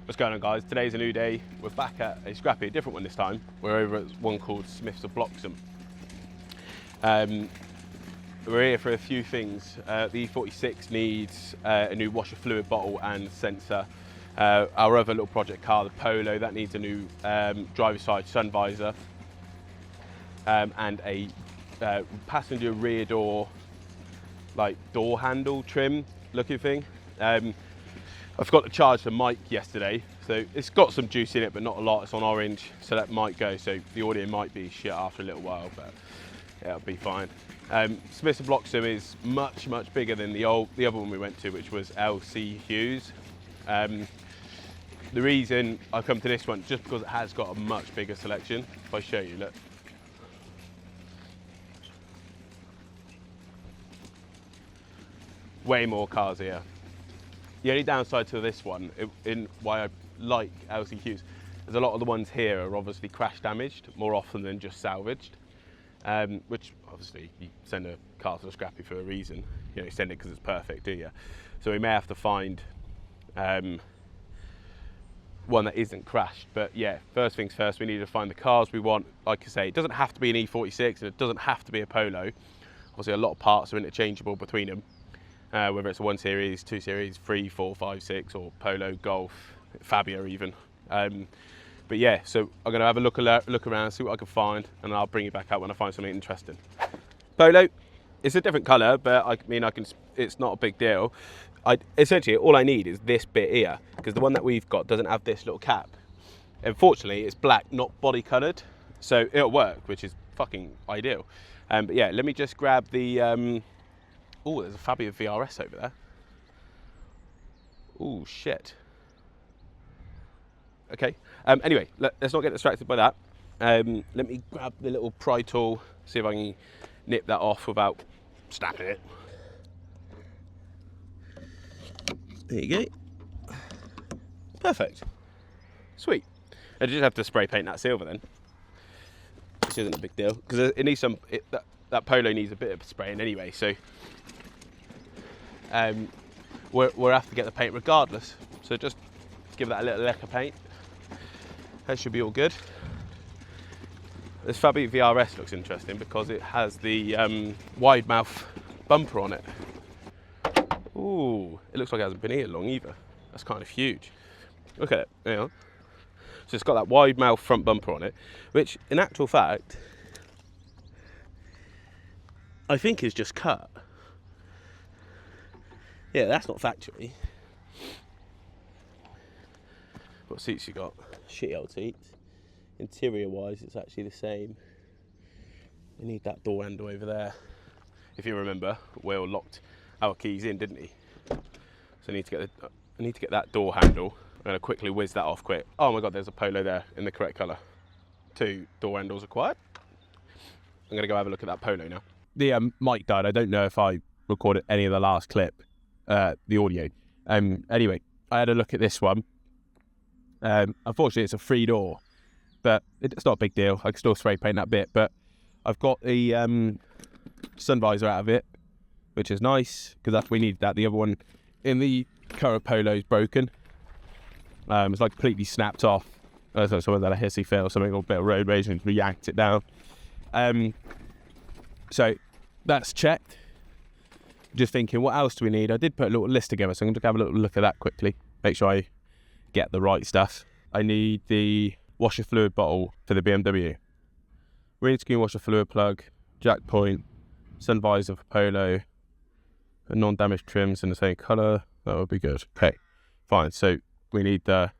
What's going on, guys? Today's a new day. We're back at a scrappy, a different one this time. We're over at one called Smiths of Bloxham. We're here for a few things. The E46 needs a new washer fluid bottle and sensor. Our other little project car, the Polo, that needs a new driver's side sun visor and a passenger rear door, like door handle trim looking thing. I forgot to charge the mic yesterday, so it's got some juice in it, but not a lot. It's on orange, so that might go. So the audio might be shit after a little while, but yeah, it'll be fine. Smiths of Bloxham is much bigger than the other one we went to, which was LC Hughes. The reason I come to this one, just because it has got a much bigger selection. If I show you, look. Way more cars here. The only downside to this one, in why I like LC Hughes, is a lot of the ones here are obviously crash damaged more often than just salvaged. Which obviously you send a car to the scrappy for a reason. You don't send it because it's perfect, do you? So we may have to find one that isn't crashed. But yeah, first things first, we need to find the cars we want. Like I say, it doesn't have to be an E46 and it doesn't have to be a Polo. Obviously, a lot of parts are interchangeable between them. Whether it's a 1 Series, 2 Series, 3, 4, 5, 6, or Polo, Golf, Fabia even. But yeah, so I'm going to have a look around, see what I can find, and I'll bring you back out when I find something interesting. Polo, it's a different colour, but it's not a big deal. Essentially, all I need is this bit here, because the one that we've got doesn't have this little cap. Unfortunately, it's black, not body coloured, so it'll work, which is fucking ideal. But yeah, let me just grab the... Oh, there's a Fabia VRS over there. Oh, shit. Okay. Anyway, let's not get distracted by that. Let me grab the little pry tool, see if I can nip that off without snapping it. There you go. Perfect. Sweet. I just have to spray paint that silver then, which isn't a big deal because it needs some. That Polo needs a bit of spraying anyway, so we'll have to get the paint regardless. So just give that a little lick of paint. That should be all good. This Fabia VRS looks interesting because it has the wide mouth bumper on it. Ooh, it looks like it hasn't been here long either. That's kind of huge. Look at it, hang on. So it's got that wide mouth front bumper on it, which in actual fact, I think is just cut. Yeah, that's not factory. What seats you got? Shitty old seats. Interior wise, it's actually the same. You need that door handle over there. If you remember, Will locked our keys in, didn't he? So I need to get that door handle. I'm going to quickly whiz that off quick. Oh my god, there's a Polo there in the correct colour. 2 door handles required. I'm going to go have a look at that Polo now. The mic died. I don't know if I recorded any of the last clip, the audio. Anyway, I had a look at this one. Unfortunately, it's a 3 door, but it's not a big deal. I can still spray paint that bit, but I've got the sun visor out of it, which is nice because we needed that. The other one in the current Polo is broken. It's like completely snapped off. So whether that a hissy fit or something, or a bit of road rage, and we yanked it down. So that's checked. Just thinking, what else do we need? I did put a little list together, so I'm going to have a little look at that quickly. Make sure I get the right stuff. I need the washer fluid bottle for the BMW. Windscreen washer fluid plug, jack point, sun visor for Polo, and non-damaged trims in the same colour. That would be good. Okay, fine. So we need the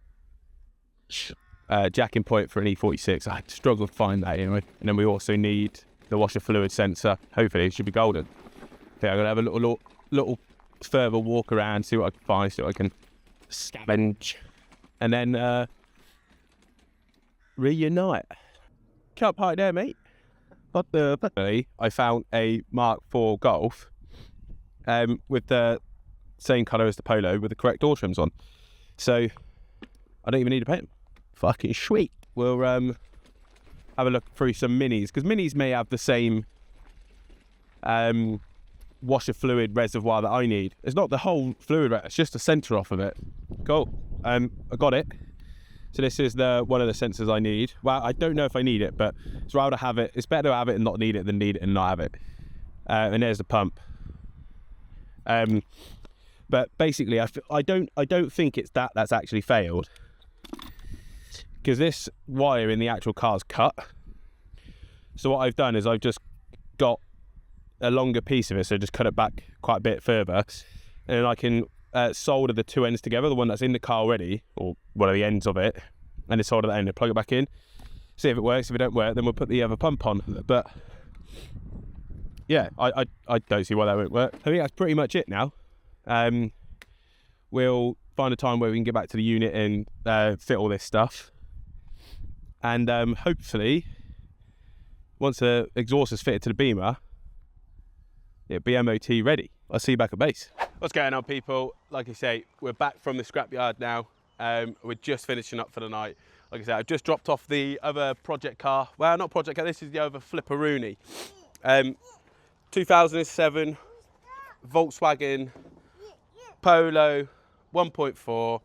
jacking point for an E46. I struggled to find that anyway. And then we also need the washer fluid sensor. Hopefully it should be golden. Okay, I'm going to have a little further walk around, see what I can find, see what I can scavenge. And then reunite. Can't park there, mate. What the... I found a Mark IV Golf with the same colour as the Polo with the correct door trims on. So I don't even need to paint them. Fucking sweet. We'll have a look through some minis, because minis may have the same washer fluid reservoir that I need. It's not the whole fluid, it's just the centre off of it. Cool. I got it. So this is one of the sensors I need. Well, I don't know if I need it, but it's rather have it. It's better to have it and not need it than need it and not have it. And there's the pump. But basically, I don't think it's that's actually failed, because this wire in the actual car's cut. So what I've done is I've just got a longer piece of it, so just cut it back quite a bit further, and then I can solder the two ends together, the one that's in the car already, or one of the ends of it, and then solder that end and plug it back in, see if it works. If it don't work, then we'll put the other pump on. But yeah, I don't see why that won't work. I think that's pretty much it now. We'll find a time where we can get back to the unit and fit all this stuff, and hopefully once the exhaust is fitted to the Beamer, it'll be MOT ready. I'll see you back at base. What's going on, people? Like I say, we're back from the scrapyard now. We're just finishing up for the night. Like I said, I've just dropped off the other project car. Well, not project car, this is the other Flipperoonie. 2007 Volkswagen Polo 1.4.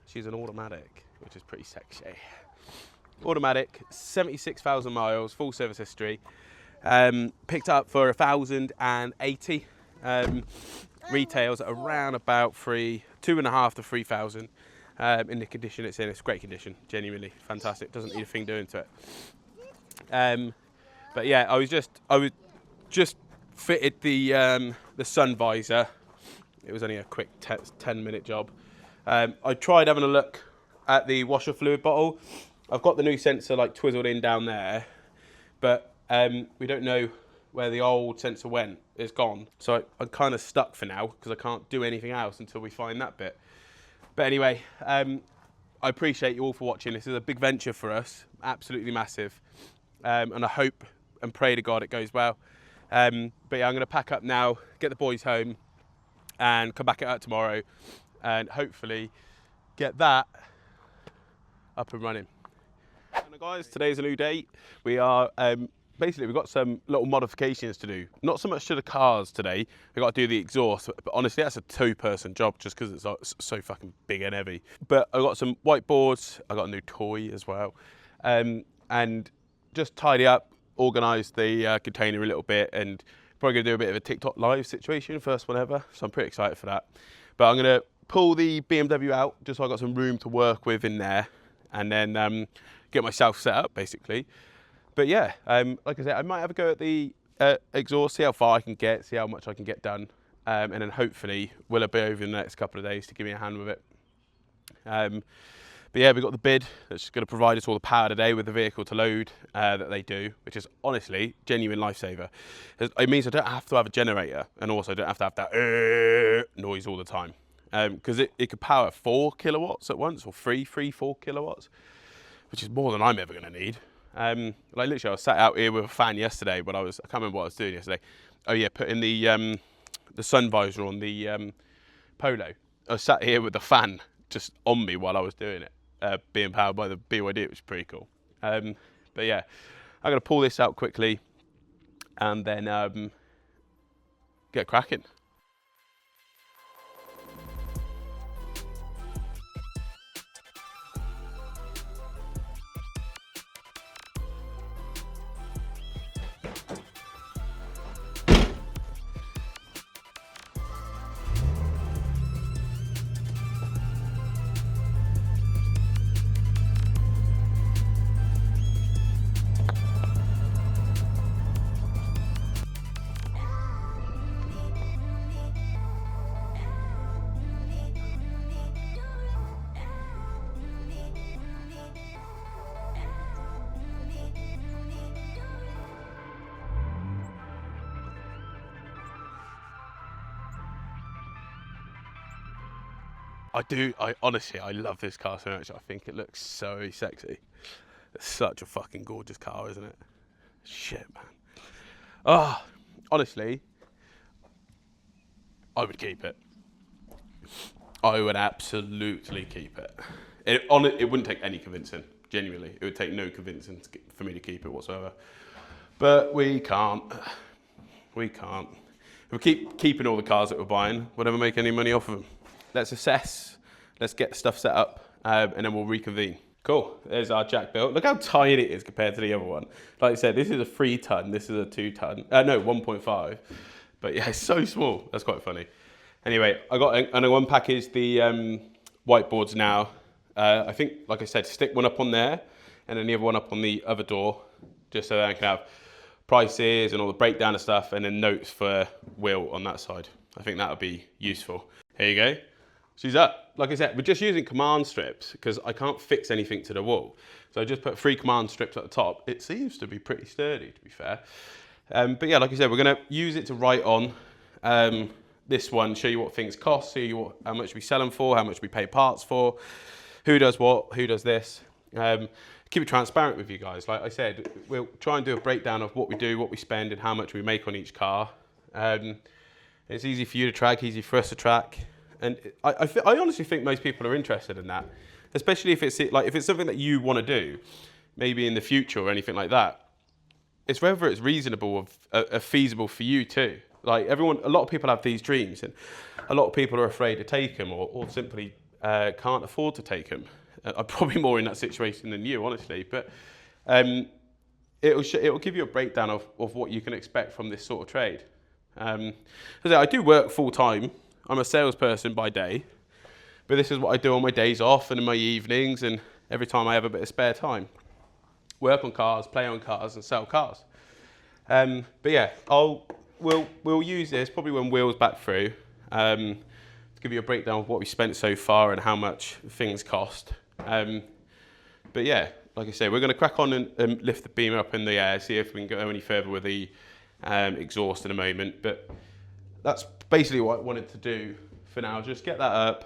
She's an automatic, which is pretty sexy. Automatic, 76,000 miles, full service history. Picked up for 1,080. Retails at around about 2.5 to 3,000. In the condition it's in. It's great condition, genuinely fantastic. Doesn't need a thing doing to it. But yeah, I was just fitted the sun visor. It was only a quick 10-minute job. I tried having a look at the washer fluid bottle. I've got the new sensor like twizzled in down there, but we don't know where the old sensor went. It's gone. So I'm kind of stuck for now because I can't do anything else until we find that bit. But anyway, I appreciate you all for watching. This is a big venture for us, absolutely massive. And I hope and pray to God it goes well. But yeah, I'm going to pack up now, get the boys home, and come back out tomorrow, and hopefully get that up and running. And guys, today's a new day. We are basically, we've got some little modifications to do. Not so much to the cars today. We've got to do the exhaust, but honestly, that's a two-person job just because it's so fucking big and heavy. But I've got some whiteboards. I got a new toy as well, and just tidy up, organise the container a little bit, and probably gonna do a bit of a TikTok live situation, first one ever. So I'm pretty excited for that. But I'm gonna pull the BMW out just so I got some room to work with in there, and then get myself set up basically. But yeah, like I said, I might have a go at the exhaust, see how far I can get, see how much I can get done, and then hopefully Will be over in the next couple of days to give me a hand with it. But yeah, we've got the bid that's just going to provide us all the power today with the vehicle to load that they do, which is honestly genuine lifesaver. It means I don't have to have a generator, and also I don't have to have that noise all the time, because it could power 4 kilowatts at once, or 4 kilowatts, which is more than I'm ever going to need. Like literally, I was sat out here with a fan yesterday when I can't remember what I was doing yesterday. Oh yeah, putting the sun visor on the Polo. I was sat here with the fan just on me while I was doing it, being powered by the BYD, which was pretty cool. But yeah, I'm going to pull this out quickly and then get cracking. I honestly, I love this car so much. I think it looks so sexy. It's such a fucking gorgeous car, isn't it? Shit, man. Oh, honestly, I would keep it. I would absolutely keep it. It wouldn't take any convincing, genuinely. It would take no convincing for me to keep it whatsoever. But we can't. We can't. If we keep keeping all the cars that we're buying, we'll never make any money off of them. Let's assess let's get stuff set up and then we'll reconvene. Cool, there's our jack built. Look how tiny it is compared to the other one. Like I said, this is a 3 ton, this is a 2 ton. No, 1.5. But yeah, it's so small. That's quite funny. Anyway, I'm going to unpackage the whiteboards now. I think, like I said, stick one up on there and then the other one up on the other door, just so that I can have prices and all the breakdown of stuff and then notes for Will on that side. I think that would be useful. Here you go. She's up. Like I said, we're just using command strips because I can't fix anything to the wall. So I just put 3 command strips at the top. It seems to be pretty sturdy, to be fair. But yeah, like I said, we're going to use it to write on this one, show you what things cost, show you how much we sell them for, how much we pay parts for, who does what, who does this. Keep it transparent with you guys. Like I said, we'll try and do a breakdown of what we do, what we spend, and how much we make on each car. It's easy for you to track, easy for us to track. And I honestly think most people are interested in that, especially if it's something that you want to do, maybe in the future or anything like that. It's whether it's reasonable or feasible for you too. Like a lot of people have these dreams, and a lot of people are afraid to take them or simply can't afford to take them. I'm probably more in that situation than you, honestly, but it'll give you a breakdown of what you can expect from this sort of trade. I do work full time. I'm a salesperson by day, but this is what I do on my days off and in my evenings and every time I have a bit of spare time. Work on cars, play on cars and sell cars. But yeah, we'll use this probably when Will's back through to give you a breakdown of what we spent so far and how much things cost. But yeah, like I say, we're going to crack on and lift the beamer up in the air, see if we can go any further with the exhaust in a moment. But that's basically what I wanted to do for now. Just get that up,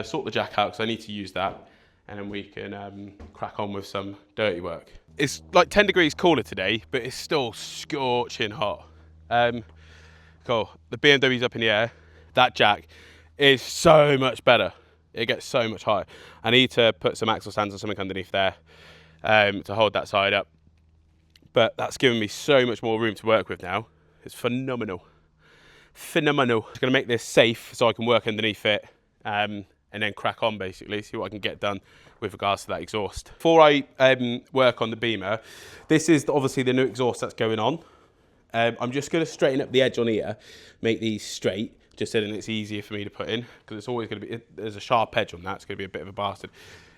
sort the jack out because I need to use that, and then we can crack on with some dirty work. It's like 10 degrees cooler today, but it's still scorching hot. Cool, the BMW's up in the air. That jack is so much better. It gets so much higher. I need to put some axle stands or something underneath there to hold that side up. But that's given me so much more room to work with now. It's phenomenal. Phenomenal. I'm going to make this safe so I can work underneath it and then crack on basically, see what I can get done with regards to that exhaust. Before I work on the beamer, this is obviously the new exhaust that's going on. I'm just going to straighten up the edge on here, make these straight, just so that it's easier for me to put in, because it's always going to be, there's a sharp edge on that, it's going to be a bit of a bastard.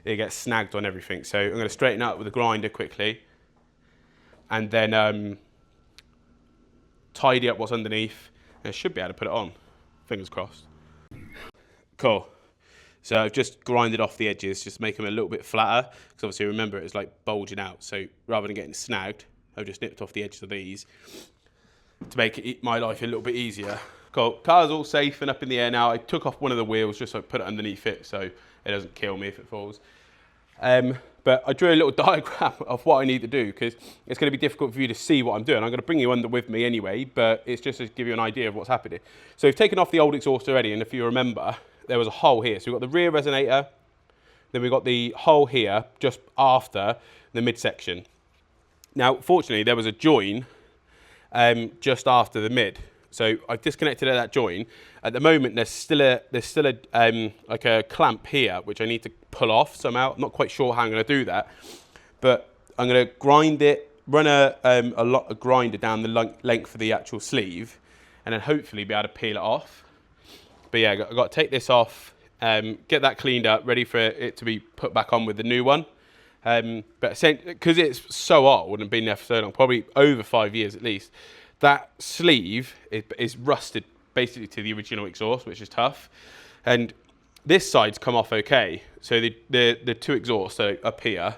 It gets snagged on everything. So I'm going to straighten out with a grinder quickly, and then tidy up what's underneath, and I should be able to put it on, fingers crossed. Cool. So I've just grinded off the edges, just make them a little bit flatter, because obviously remember it's like bulging out, so rather than getting snagged, I've just nipped off the edges of these to make my life a little bit easier. Cool, car's all safe and up in the air now. I took off one of the wheels just so I put it underneath it so it doesn't kill me if it falls. But I drew a little diagram of what I need to do because it's going to be difficult for you to see what I'm doing. I'm going to bring you under with me anyway, but it's just to give you an idea of what's happening. So we've taken off the old exhaust already, and if you remember, there was a hole here. So we've got the rear resonator, then we've got the hole here just after the midsection. Now, fortunately, there was a join just after the mid. So I've disconnected that join. At the moment, there's still a like a clamp here, which I need to pull off somehow. I'm not quite sure how I'm going to do that, but I'm going to grind it, run a grinder down the length of the actual sleeve, and then hopefully be able to peel it off. But yeah, I've got to take this off, get that cleaned up, ready for it to be put back on with the new one. But because it's so old and been there for so long, probably over 5 years at least, that sleeve is rusted basically to the original exhaust, which is tough. And this side's come off okay. So the two exhausts are up here.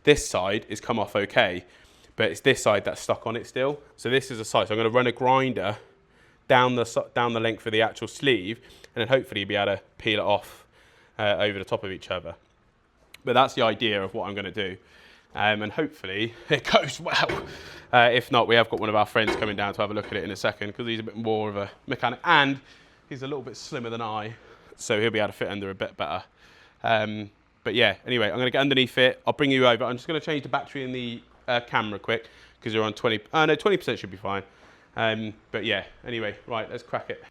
This side is come off okay, but it's this side that's stuck on it still. So this is a side. So I'm going to run a grinder down the length of the actual sleeve, and then hopefully be able to peel it off over the top of each other. But that's the idea of what I'm going to do. And hopefully it goes well. If not, we have got one of our friends coming down to have a look at it in a second, because he's a bit more of a mechanic and he's a little bit slimmer than I, so he'll be able to fit under a bit better. But yeah, anyway, I'm going to get underneath it. I'll bring you over. I'm just going to change the battery in the camera quick, because you're on 20. No, 20% should be fine. But yeah, anyway, right, let's crack it.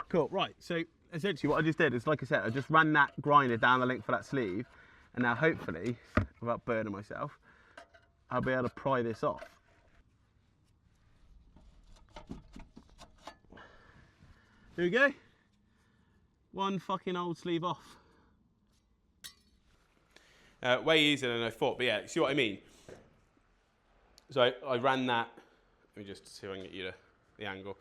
Cool, right, so essentially what I just did is, like I said, I just ran that grinder down the length of that sleeve, and now hopefully, without burning myself, I'll be able to pry this off. There we go. One fucking old sleeve off. Way easier than I thought, but yeah, see what I mean? So I ran that, let me just see if I can get you the angle.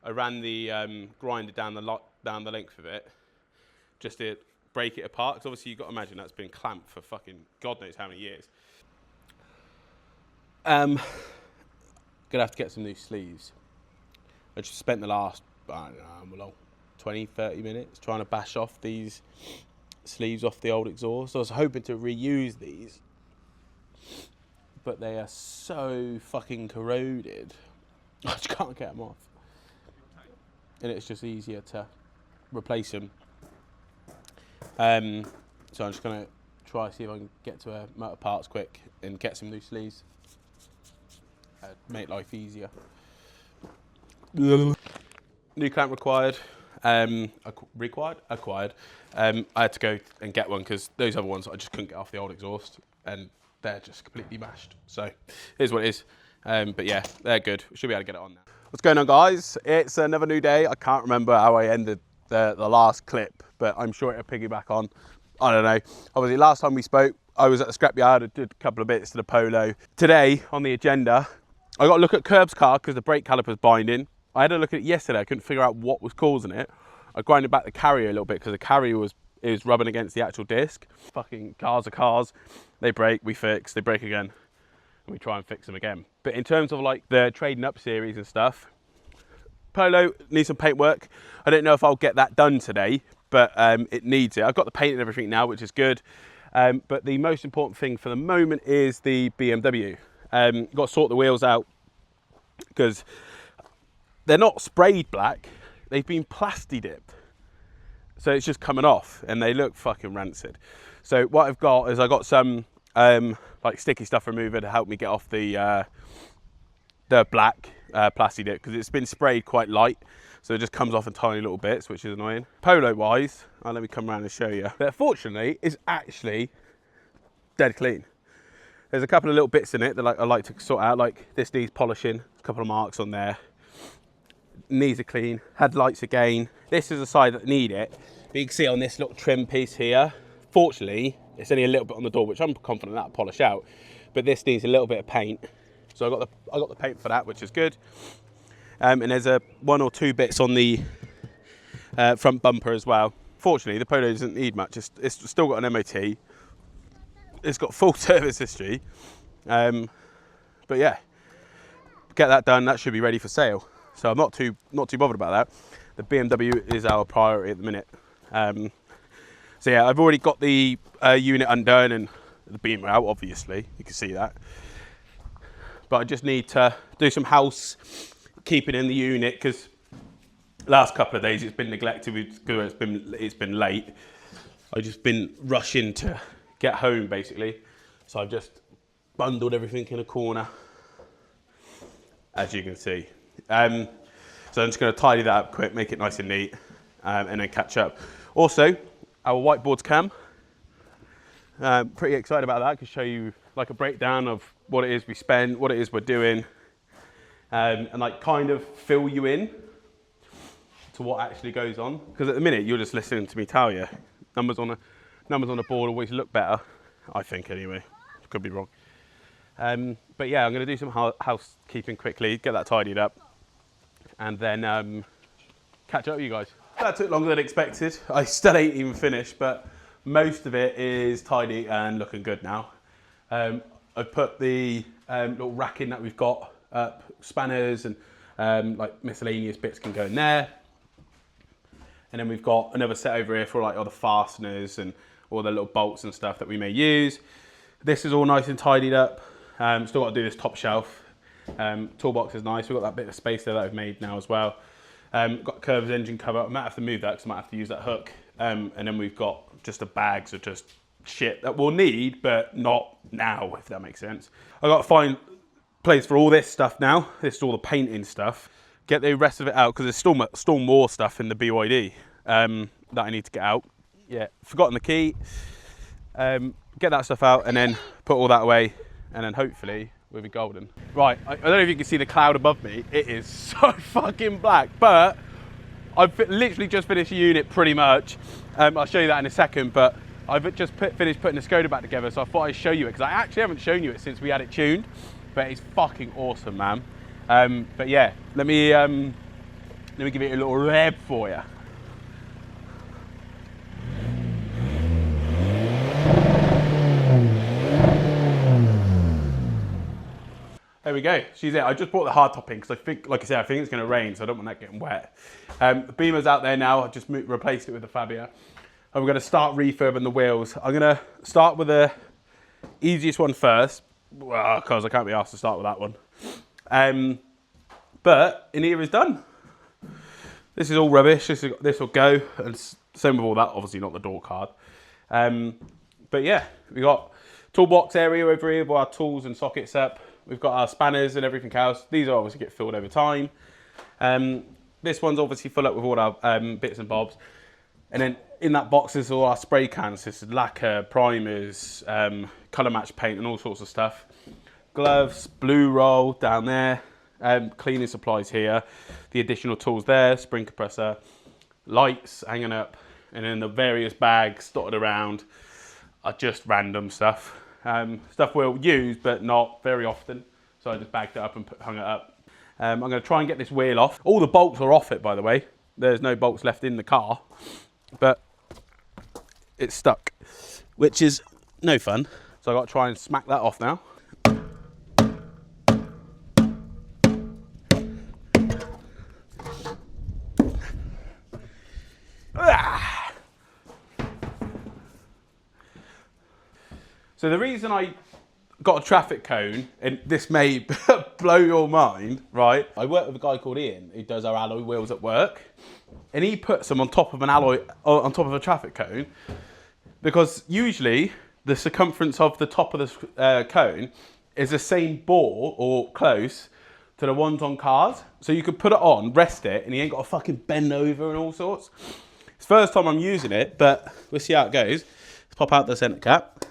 I ran the grinder down the length of it, just to break it apart, because obviously you've got to imagine that's been clamped for fucking God knows how many years. Gonna have to get some new sleeves. I just spent the last, I don't know, 20, 30 minutes trying to bash off these sleeves off the old exhaust. I was hoping to reuse these, but they are so fucking corroded. I just can't get them off. And it's just easier to replace them. So I'm just gonna try see if I can get to a Motor Parts quick and get some new sleeves. Make life easier. New clamp required. Acquired. I had to go and get one because those other ones I just couldn't get off the old exhaust, and they're just completely mashed. So here's what it is. But yeah, they're good. We should be able to get it on now. What's going on, guys? It's another new day. I can't remember how I ended the last clip, but I'm sure it'll piggyback on. I don't know. Obviously, last time we spoke, I was at the scrapyard. I did a couple of bits to the Polo. Today, on the agenda, I got to look at Curb's car because the brake caliper's binding. I had a look at it yesterday. I couldn't figure out what was causing it. I grinded back the carrier a little bit because the carrier was rubbing against the actual disc. Fucking cars are cars. They break, we fix. They break again, and we try and fix them again. But in terms of like the trading up series and stuff, Polo needs some paint work. I don't know if I'll get that done today, but it needs it. I've got the paint and everything now, which is good. But the most important thing for the moment is the BMW. Got to sort the wheels out because they're not sprayed black. They've been plasti dipped. So it's just coming off and they look fucking rancid. So what I've got is I got some like sticky stuff remover to help me get off the black plasti dip because it's been sprayed quite light. So it just comes off in tiny little bits, which is annoying. Polo wise, let me come around and show you. But fortunately, it's actually dead clean. There's a couple of little bits in it that I like to sort out, like this needs polishing, a couple of marks on there. Knees are clean, headlights again. This is the side that need it. But you can see on this little trim piece here, fortunately, it's only a little bit on the door, which I'm confident that'll polish out. But this needs a little bit of paint. So I got the paint for that, which is good. And there's one or two bits on the front bumper as well. Fortunately, the Polo doesn't need much. It's still got an MOT. It's got full service history. But yeah, get that done. That should be ready for sale. So I'm not too bothered about that. The BMW is our priority at the minute. So yeah, I've already got the unit undone and the beamer out, obviously. You can see that. But I just need to do some housekeeping in the unit because last couple of days it's been neglected because it's been late. I've just been rushing to get home basically. So I've just bundled everything in a corner, as you can see. So I'm just going to tidy that up quick, make it nice and neat, and then catch up. Also, our whiteboards cam. Pretty excited about that. I can show you like a breakdown of what it is we spend, what it is we're doing, and like kind of fill you in to what actually goes on. Because at the minute you're just listening to me tell you. Numbers on a board always look better, I think anyway. Could be wrong. But yeah, I'm going to do some housekeeping quickly, get that tidied up, and then catch up with you guys. That took longer than expected. I still ain't even finished, but most of it is tidy and looking good now. I've put the little racking that we've got up, spanners and like miscellaneous bits can go in there. And then we've got another set over here for like all the fasteners and all the little bolts and stuff that we may use. This is all nice and tidied up. Still got to do this top shelf. Toolbox is nice. We've got that bit of space there that I've made now as well. Got Curve's engine cover. I might have to move that because I might have to use that hook. And then we've got just the bags of just shit that we'll need, but not now, if that makes sense. I've got to find a place for all this stuff now. This is all the painting stuff. get the rest of it out because there's still more stuff in the BYD that I need to get out. Yeah, forgotten the key. Get that stuff out and then put all that away, and then hopefully we'll be golden. Right, I don't know if you can see the cloud above me. It is so fucking black, but I've literally just finished a unit pretty much. I'll show you that in a second, but I've just finished putting the Skoda back together, so I thought I'd show you it, because I actually haven't shown you it since we had it tuned, but it's fucking awesome, man. But yeah, let me give it a little rev for you. There we go, she's it. I just brought the hard top in because I think, like I said, I think it's going to rain, so I don't want that getting wet. The Beamer's out there now. I just replaced it with the Fabia. And we're going to start refurbing the wheels. I'm going to start with the easiest one first, because I can't be asked to start with that one. But Inea is done. This is all rubbish. This will go, and same with all that. Obviously not the door card. But yeah, we got toolbox area over here with our tools and sockets up. We've got our spanners and everything else. These will obviously get filled over time. This one's obviously full up with all our bits and bobs. And then in that box is all our spray cans. This is lacquer, primers, colour match paint and all sorts of stuff. Gloves, blue roll down there. Cleaning supplies here. The additional tools there, spring compressor, lights hanging up. And then the various bags dotted around are just random stuff. Stuff we'll use, but not very often. So I just bagged it up and hung it up. I'm going to try and get this wheel off. All the bolts are off it, by the way. There's no bolts left in the car, but it's stuck, which is no fun. So I've got to try and smack that off now. So the reason I got a traffic cone, and this may blow your mind, right? I work with a guy called Ian who does our alloy wheels at work, and he puts them on top of an alloy, on top of a traffic cone, because usually the circumference of the top of the cone is the same bore or close to the ones on cars. So you could put it on, rest it, and you ain't got to fucking bend over and all sorts. It's the first time I'm using it, but we'll see how it goes. Let's pop out the centre cap.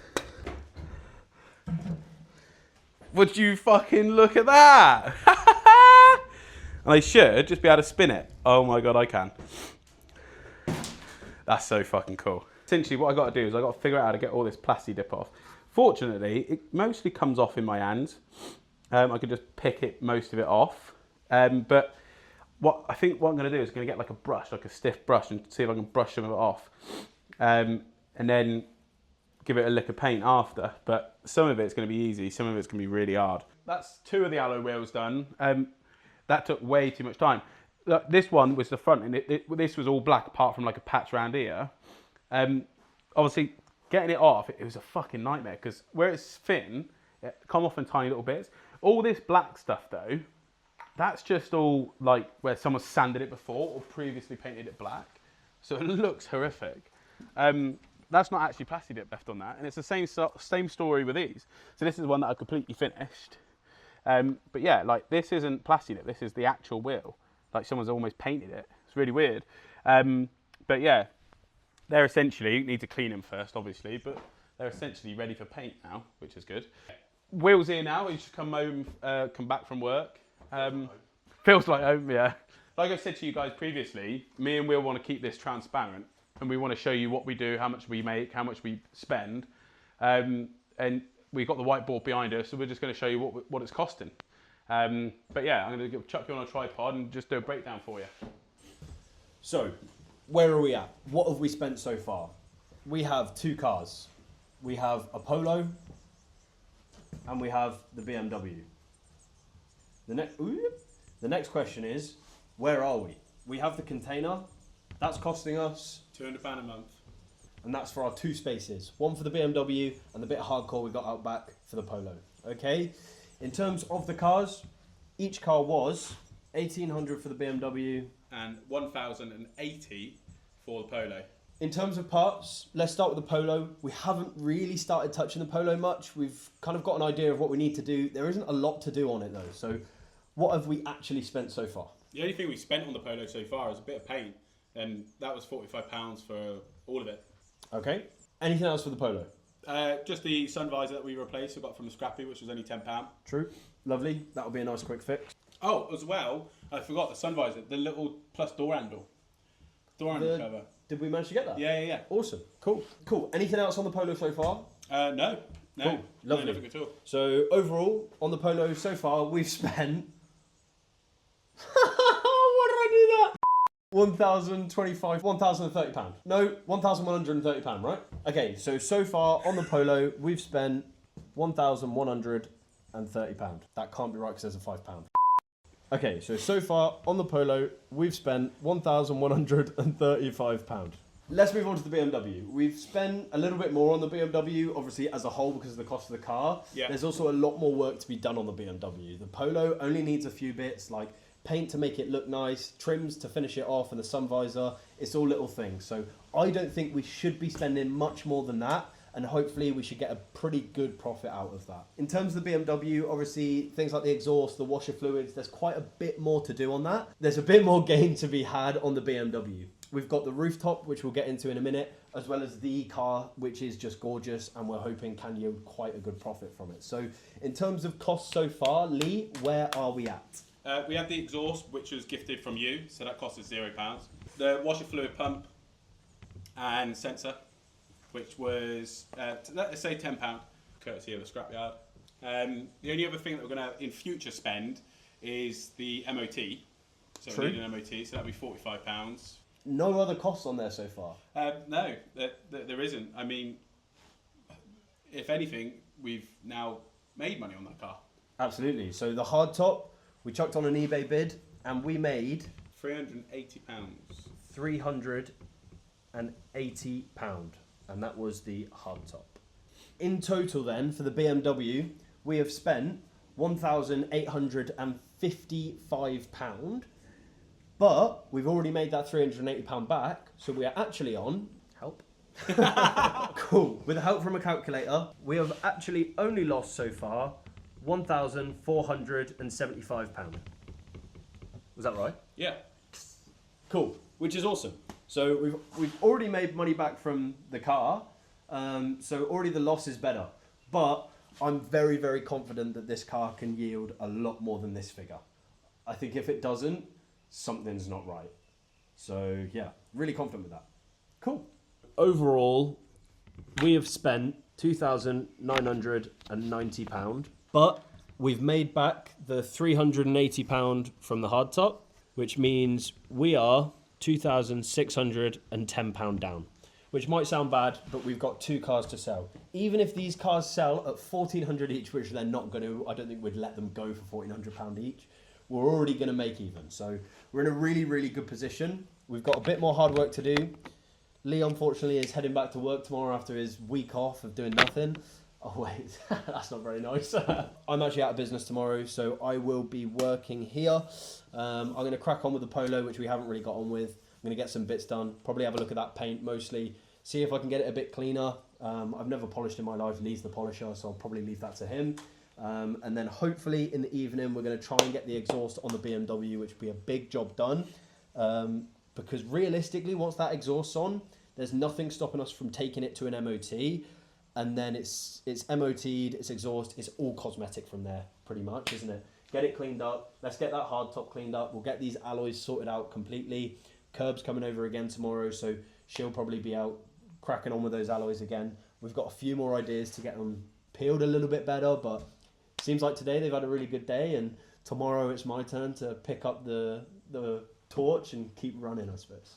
Would you fucking look at that? And I should just be able to spin it. Oh my God, I can. That's so fucking cool. Essentially what I got to do is I got to figure out how to get all this plasti dip off. Fortunately, it mostly comes off in my hands. I could just pick most of it off. But what I'm going to do is going to get like a brush, like a stiff brush, and see if I can brush some of it off. And then give it a lick of paint after, but some of it's going to be easy, some of it's going to be really hard. That's 2 of the alloy wheels done. That took way too much time. Look, this one was the front, and this was all black apart from like a patch around here. Obviously, getting it off, it was a fucking nightmare, because where it's thin, it come off in tiny little bits. All this black stuff though, that's just all like where someone sanded it before or previously painted it black. So it looks horrific. That's not actually plasti dip left on that, and it's the same story with these. So this is one that I completely finished. But yeah, like this isn't plasti dip, this is the actual wheel. Like someone's almost painted it. It's really weird. But yeah, they're essentially, you need to clean them first obviously, but they're essentially ready for paint now, which is good. Wheels here now, you should come home, come back from work. Feels like home, yeah. Like I said to you guys previously, me and Will want to keep this transparent. And we want to show you what we do, how much we make, how much we spend. And we've got the whiteboard behind us, so we're just going to show you what it's costing. But yeah, I'm going to chuck you on a tripod and just do a breakdown for you. So, where are we at? What have we spent so far? We have 2 cars. We have a Polo, and we have the BMW. The next question is, where are we? We have the container. That's costing us £200 a month. And that's for our 2 spaces. One for the BMW and the bit of hardcore we got out back for the Polo. Okay? In terms of the cars, each car was £1,800 for the BMW. And £1,080 for the Polo. In terms of parts, let's start with the Polo. We haven't really started touching the Polo much. We've kind of got an idea of what we need to do. There isn't a lot to do on it though. So what have we actually spent so far? The only thing we spent on the Polo so far is a bit of paint, and that was £45 for all of it. Okay. Anything else for the Polo? Just the sun visor that we replaced, we got from the Scrappy, which was only £10. True. Lovely. That'll be a nice quick fix. Oh, as well, I forgot the sun visor, the little plus door handle. Door handle cover. Did we manage to get that? Yeah. Awesome. Cool. Anything else on the Polo so far? No. Cool. Lovely. No, nothing at all. So overall, on the Polo so far, we've spent... Why did I do that? £1,030. No, £1,130, right? Okay, so far on the Polo, we've spent £1,130. That can't be right because there's a £5. Okay, so far on the Polo, we've spent £1,135. Let's move on to the BMW. We've spent a little bit more on the BMW, obviously as a whole because of the cost of the car. Yeah. There's also a lot more work to be done on the BMW. The Polo only needs a few bits like paint to make it look nice, trims to finish it off, and the sun visor. It's all little things. So I don't think we should be spending much more than that, and hopefully we should get a pretty good profit out of that. In terms of the BMW, obviously things like the exhaust, the washer fluids, there's quite a bit more to do on that. There's a bit more gain to be had on the BMW. We've got the rooftop, which we'll get into in a minute, as well as the car, which is just gorgeous, and we're hoping can yield quite a good profit from it. So in terms of costs so far, Lee, where are we at? We had the exhaust, which was gifted from you, so that cost us £0. The washer fluid pump and sensor, which was, let's say £10, courtesy of the scrapyard. The only other thing that we're going to, in future, spend is the MOT. So True. we need an MOT, so that'll be £45. No other costs on there so far? No, there isn't. I mean, if anything, we've now made money on that car. Absolutely. So the hardtop, we chucked on an eBay bid, and we made £380. £380, and that was the hardtop. In total then, for the BMW, we have spent £1,855, but we've already made that £380 back, so we are actually on, help, cool, with help from a calculator, we have actually only lost so far £1,475. Was that right? Yeah. Cool, which is awesome. So we've already made money back from the car, so already the loss is better. But I'm very, very confident that this car can yield a lot more than this figure. I think if it doesn't, something's not right. So yeah, really confident with that. Cool. Overall, we have spent £2,990, but we've made back the £380 from the hardtop, which means we are £2,610 down, which might sound bad, but we've got 2 cars to sell. Even if these cars sell at £1,400 each, which they're not going to, I don't think we'd let them go for £1,400 each, we're already going to make even. So we're in a really, really good position. We've got a bit more hard work to do. Lee, unfortunately, is heading back to work tomorrow after his week off of doing nothing. Oh, wait, that's not very nice. I'm actually out of business tomorrow, so I will be working here. I'm going to crack on with the Polo, which we haven't really got on with. I'm going to get some bits done, probably have a look at that paint mostly, see if I can get it a bit cleaner. I've never polished in my life. Lee's the polisher, so I'll probably leave that to him. And then hopefully in the evening, we're going to try and get the exhaust on the BMW, which will be a big job done. Because realistically, once that exhaust's on, there's nothing stopping us from taking it to an MOT. And then it's MOT'd, it's exhaust, it's all cosmetic from there, pretty much, isn't it? Get it cleaned up. Let's get that hardtop cleaned up. We'll get these alloys sorted out completely. Curb's coming over again tomorrow, so she'll probably be out cracking on with those alloys again. We've got a few more ideas to get them peeled a little bit better, but seems like today they've had a really good day, and tomorrow it's my turn to pick up the torch and keep running, I suppose.